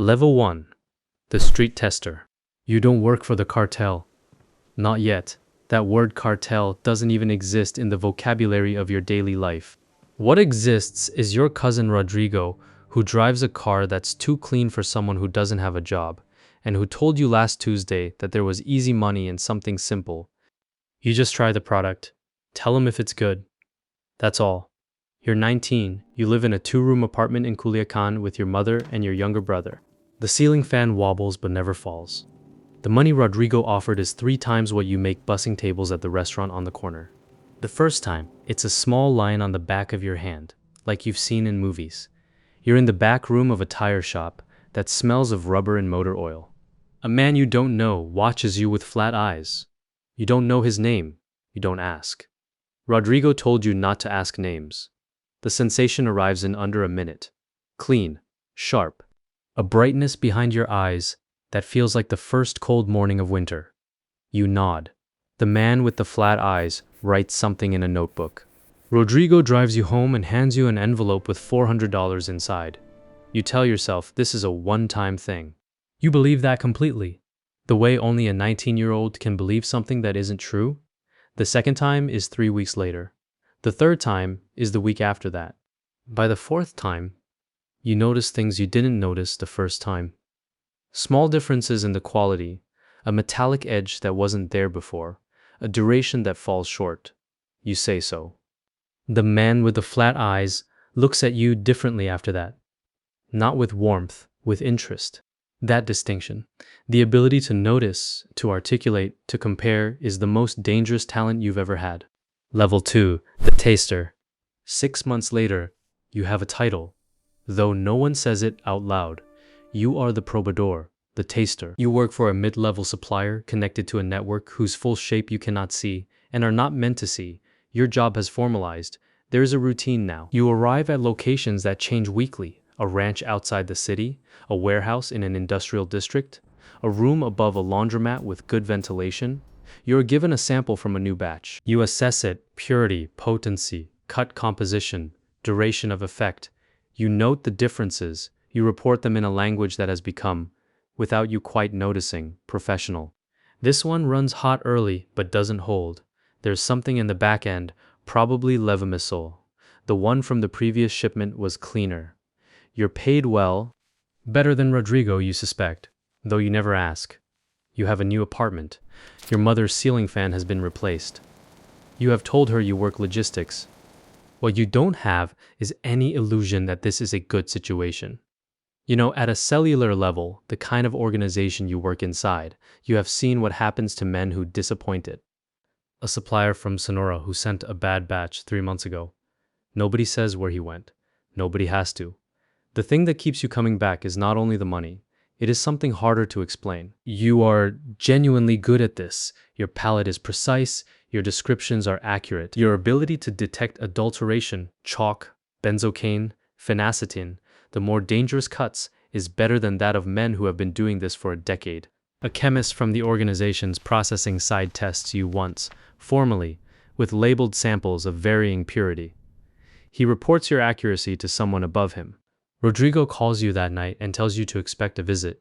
Level 1. The Street Tester. You don't work for the cartel. Not yet. That word cartel doesn't even exist in the vocabulary of your daily life. What exists is your cousin Rodrigo, who drives a car that's too clean for someone who doesn't have a job, and who told you last Tuesday that there was easy money in something simple. You just try the product. Tell him if it's good. That's all. You're 19. You live in a 2-room apartment in Culiacan with your mother and your younger brother. The ceiling fan wobbles but never falls. The money Rodrigo offered is 3 times what you make bussing tables at the restaurant on the corner. The first time, it's a small line on the back of your hand, like you've seen in movies. You're in the back room of a tire shop that smells of rubber and motor oil. A man you don't know watches you with flat eyes. You don't know his name. You don't ask. Rodrigo told you not to ask names. The sensation arrives in under a minute. Clean, sharp, a brightness behind your eyes that feels like the first cold morning of winter. You nod. The man with the flat eyes writes something in a notebook. Rodrigo drives you home and hands you an envelope with $400 inside. You tell yourself this is a one-time thing. You believe that completely. The way only a 19-year-old can believe something that isn't true. The second time is 3 weeks later. The third time is the week after that. By the fourth time, you notice things you didn't notice the first time. Small differences in the quality, a metallic edge that wasn't there before, a duration that falls short. You say so. The man with the flat eyes looks at you differently after that. Not with warmth, with interest. That distinction, the ability to notice, to articulate, to compare, is the most dangerous talent you've ever had. Level 2, the Taster. 6 months later, you have a title. Though no one says it out loud, you are the probador, the taster. You work for a mid-level supplier connected to a network whose full shape you cannot see and are not meant to see. Your job has formalized. There is a routine now. You arrive at locations that change weekly. A ranch outside the city, a warehouse in an industrial district, a room above a laundromat with good ventilation. You are given a sample from a new batch. You assess it: purity, potency, cut composition, duration of effect. You note the differences. You report them in a language that has become, without you quite noticing, professional. This one runs hot early but doesn't hold. There's something in the back end, probably levomisol. The one from the previous shipment was cleaner. You're paid well, better than Rodrigo, you suspect, though you never ask. You have a new apartment. Your mother's ceiling fan has been replaced. You have told her you work logistics. What you don't have is any illusion that this is a good situation. You know, at a cellular level, the kind of organization you work inside, you have seen what happens to men who disappoint it. A supplier from Sonora who sent a bad batch 3 months ago. Nobody says where he went. Nobody has to. The thing that keeps you coming back is not only the money, it is something harder to explain. You are genuinely good at this. Your palette is precise, your descriptions are accurate. Your ability to detect adulteration, chalk, benzocaine, phenacetin, the more dangerous cuts, is better than that of men who have been doing this for a decade. A chemist from the organization's processing side tests you once, formally, with labeled samples of varying purity. He reports your accuracy to someone above him. Rodrigo calls you that night and tells you to expect a visit.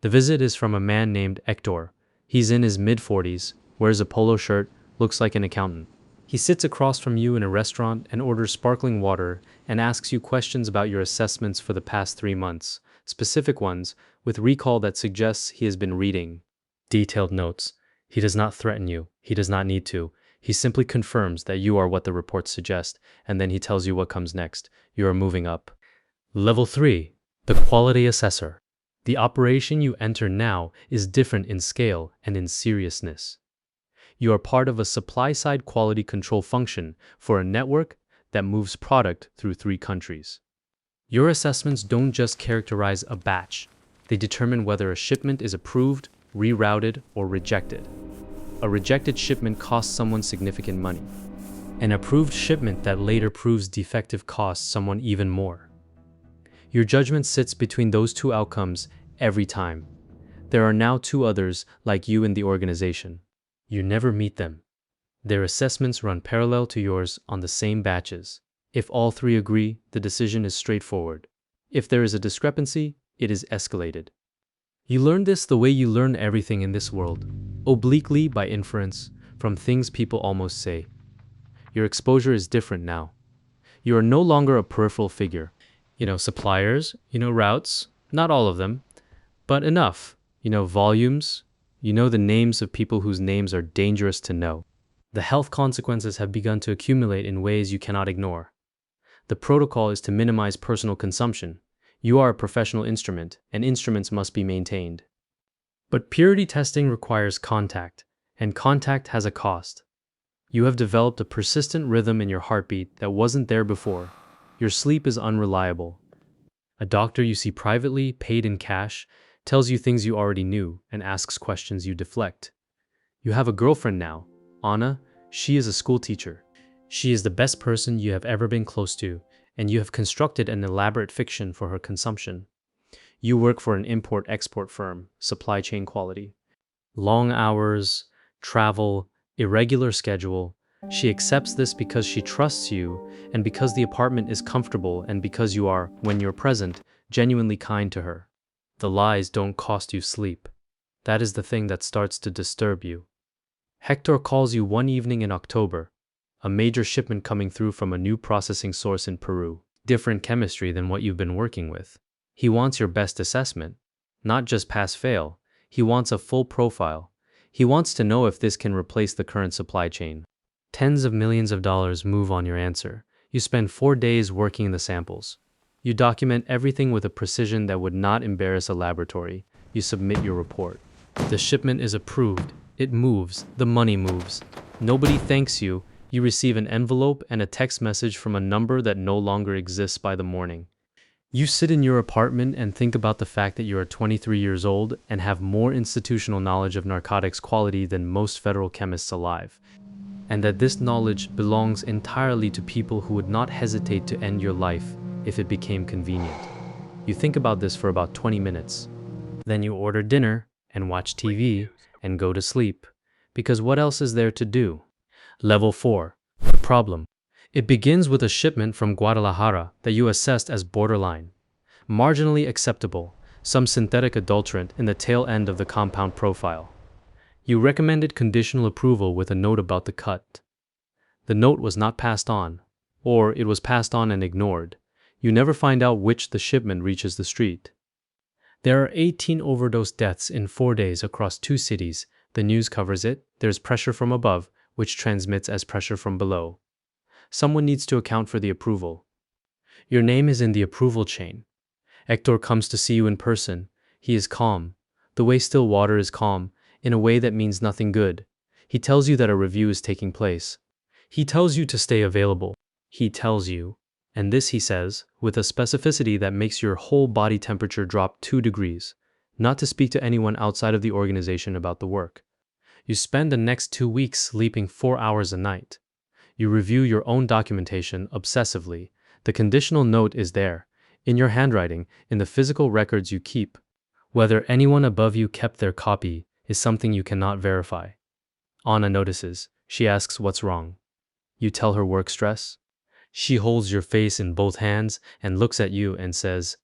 The visit is from a man named Hector. He's in his mid-40s, wears a polo shirt, looks like an accountant. He sits across from you in a restaurant and orders sparkling water and asks you questions about your assessments for the past 3 months, specific ones, with recall that suggests he has been reading. Detailed notes. He does not threaten you. He does not need to. He simply confirms that you are what the reports suggest, and then he tells you what comes next. You are moving up. Level 3, the Quality Assessor. The operation you enter now is different in scale and in seriousness. You are part of a supply-side quality control function for a network that moves product through 3 countries. Your assessments don't just characterize a batch. They determine whether a shipment is approved, rerouted, or rejected. A rejected shipment costs someone significant money. An approved shipment that later proves defective costs someone even more. Your judgment sits between those 2 outcomes every time. There are now 2 others like you in the organization. You never meet them. Their assessments run parallel to yours on the same batches. If all 3 agree, the decision is straightforward. If there is a discrepancy, it is escalated. You learn this the way you learn everything in this world, obliquely by inference, from things people almost say. Your exposure is different now. You are no longer a peripheral figure. Suppliers, routes, not all of them, but enough. Volumes, the names of people whose names are dangerous to know. The health consequences have begun to accumulate in ways you cannot ignore. The protocol is to minimize personal consumption. You are a professional instrument, and instruments must be maintained. But purity testing requires contact, and contact has a cost. You have developed a persistent rhythm in your heartbeat that wasn't there before. Your sleep is unreliable. A doctor you see privately, paid in cash, tells you things you already knew and asks questions you deflect. You have a girlfriend now, Anna. She is a school teacher. She is the best person you have ever been close to, and you have constructed an elaborate fiction for her consumption. You work for an import-export firm, supply chain quality. Long hours, travel, irregular schedule. She accepts this because she trusts you, and because the apartment is comfortable, and because you are, when you're present, genuinely kind to her. The lies don't cost you sleep. That is the thing that starts to disturb you. Hector calls you one evening in October, a major shipment coming through from a new processing source in Peru. Different chemistry than what you've been working with. He wants your best assessment, not just pass-fail. He wants a full profile. He wants to know if this can replace the current supply chain. Tens of millions of dollars move on your answer. You spend 4 days working in the samples. You document everything with a precision that would not embarrass a laboratory. You submit your report. The shipment is approved. It moves. The money moves. Nobody thanks you. You receive an envelope and a text message from a number that no longer exists by the morning. You sit in your apartment and think about the fact that you are 23 years old and have more institutional knowledge of narcotics quality than most federal chemists alive, and that this knowledge belongs entirely to people who would not hesitate to end your life if it became convenient. You think about this for about 20 minutes. Then you order dinner and watch TV and go to sleep, because what else is there to do? Level 4. The problem. It begins with a shipment from Guadalajara that you assessed as borderline, marginally acceptable, some synthetic adulterant in the tail end of the compound profile. You recommended conditional approval with a note about the cut. The note was not passed on, or it was passed on and ignored. You never find out which the shipment reaches the street. There are 18 overdose deaths in 4 days across 2 cities. The news covers it. There's pressure from above, which transmits as pressure from below. Someone needs to account for the approval. Your name is in the approval chain. Hector comes to see you in person. He is calm, the way still water is calm, in a way that means nothing good. He tells you that a review is taking place. He tells you to stay available. He tells you, and this he says, with a specificity that makes your whole body temperature drop 2 degrees, not to speak to anyone outside of the organization about the work. You spend the next 2 weeks sleeping 4 hours a night. You review your own documentation obsessively. The conditional note is there, in your handwriting, in the physical records you keep. Whether anyone above you kept their copy is something you cannot verify. Anna notices. She asks what's wrong. You tell her work stress. She holds your face in both hands and looks at you and says,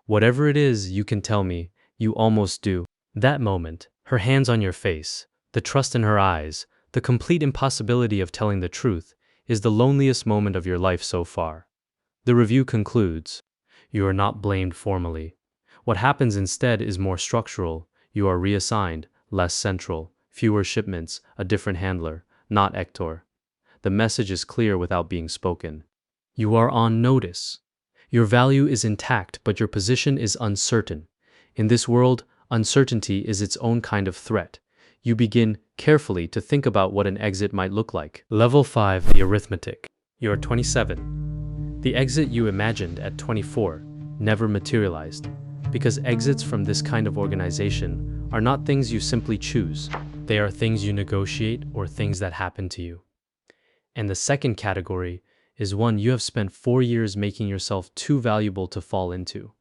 "Whatever it is, you can tell me. You almost do." That moment, her hands on your face, the trust in her eyes, the complete impossibility of telling the truth, is the loneliest moment of your life so far. The review concludes. You are not blamed formally. What happens instead is more structural. You are reassigned, less central, fewer shipments, a different handler, not Hector. The message is clear without being spoken. You are on notice. Your value is intact, but your position is uncertain. In this world, uncertainty is its own kind of threat. You begin carefully to think about what an exit might look like. Level 5, the arithmetic. You are 27. The exit you imagined at 24 never materialized, because exits from this kind of organization are not things you simply choose. They are things you negotiate or things that happen to you. And the second category is one you have spent 4 years making yourself too valuable to fall into.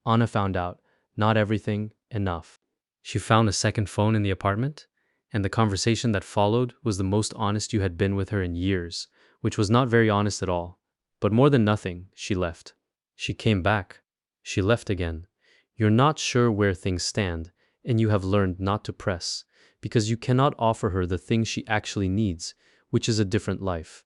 Anna found out, not everything, enough. She found a second phone in the apartment, and the conversation that followed was the most honest you had been with her in years, which was not very honest at all. But more than nothing, she left. She came back. She left again. You're not sure where things stand, and you have learned not to press, because you cannot offer her the thing she actually needs, which is a different life.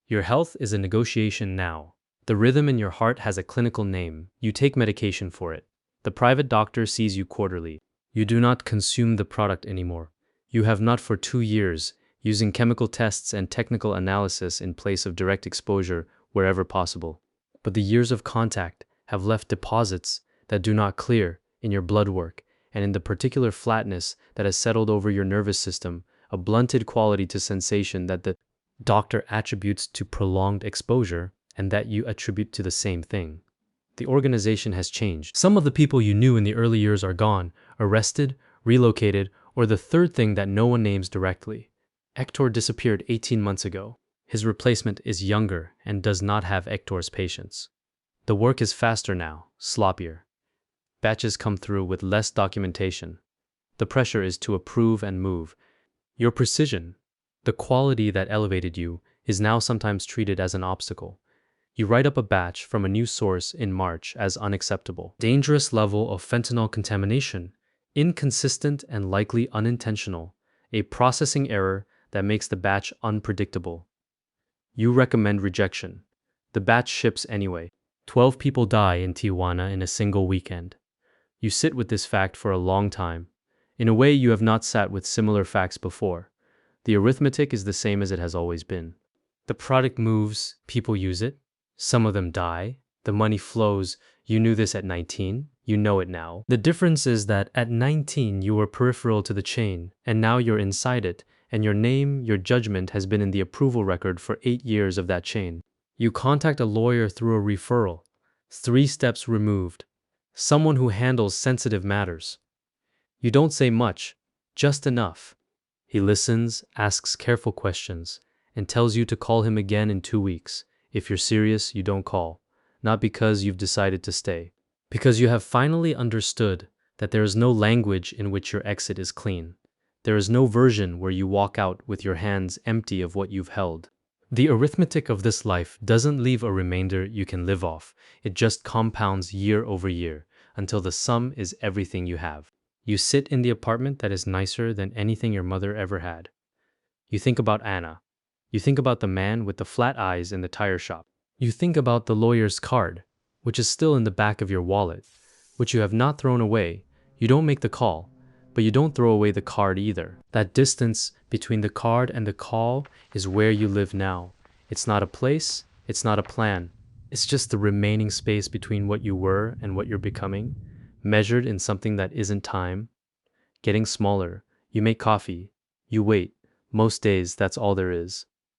Your health is a negotiation now. The rhythm in your heart has a clinical name. You take medication for it. The private doctor sees you quarterly. You do not consume the product anymore. You have not for 2 years, using chemical tests and technical analysis in place of direct exposure wherever possible. But the years of contact have left deposits that do not clear in your blood work and in the particular flatness that has settled over your nervous system, a blunted quality to sensation that the doctor attributes to prolonged exposure and that you attribute to the same thing. The organization has changed. Some of the people you knew in the early years are gone, arrested, relocated, or the third thing that no one names directly. Hector disappeared 18 months ago. His replacement is younger and does not have Hector's patience. The work is faster now, sloppier. Batches come through with less documentation. The pressure is to approve and move. Your precision, the quality that elevated you, is now sometimes treated as an obstacle. You write up a batch from a new source in March as unacceptable. Dangerous level of fentanyl contamination, inconsistent and likely unintentional, a processing error that makes the batch unpredictable. You recommend rejection. The batch ships anyway. 12 people die in Tijuana in a single weekend. You sit with this fact for a long time. In a way, you have not sat with similar facts before. The arithmetic is the same as it has always been. The product moves, people use it. Some of them die. The money flows. You knew this at 19. You know it now. The difference is that at 19, you were peripheral to the chain, and now you're inside it, and your name, your judgment has been in the approval record for 8 years of that chain. You contact a lawyer through a referral. 3 steps removed. Someone who handles sensitive matters. You don't say much, just enough. He listens, asks careful questions, and tells you to call him again in 2 weeks. If you're serious, you don't call. Not because you've decided to stay. Because you have finally understood that there is no language in which your exit is clean. There is no version where you walk out with your hands empty of what you've held. The arithmetic of this life doesn't leave a remainder you can live off. It just compounds year over year until the sum is everything you have. You sit in the apartment that is nicer than anything your mother ever had. You think about Anna. You think about the man with the flat eyes in the tire shop. You think about the lawyer's card, which is still in the back of your wallet, which you have not thrown away. You don't make the call, but you don't throw away the card either. That distance between the card and the call is where you live now. It's not a place, it's not a plan. It's just the remaining space between what you were and what you're becoming, measured in something that isn't time. Getting smaller. You make coffee. You wait. Most days, that's all there is.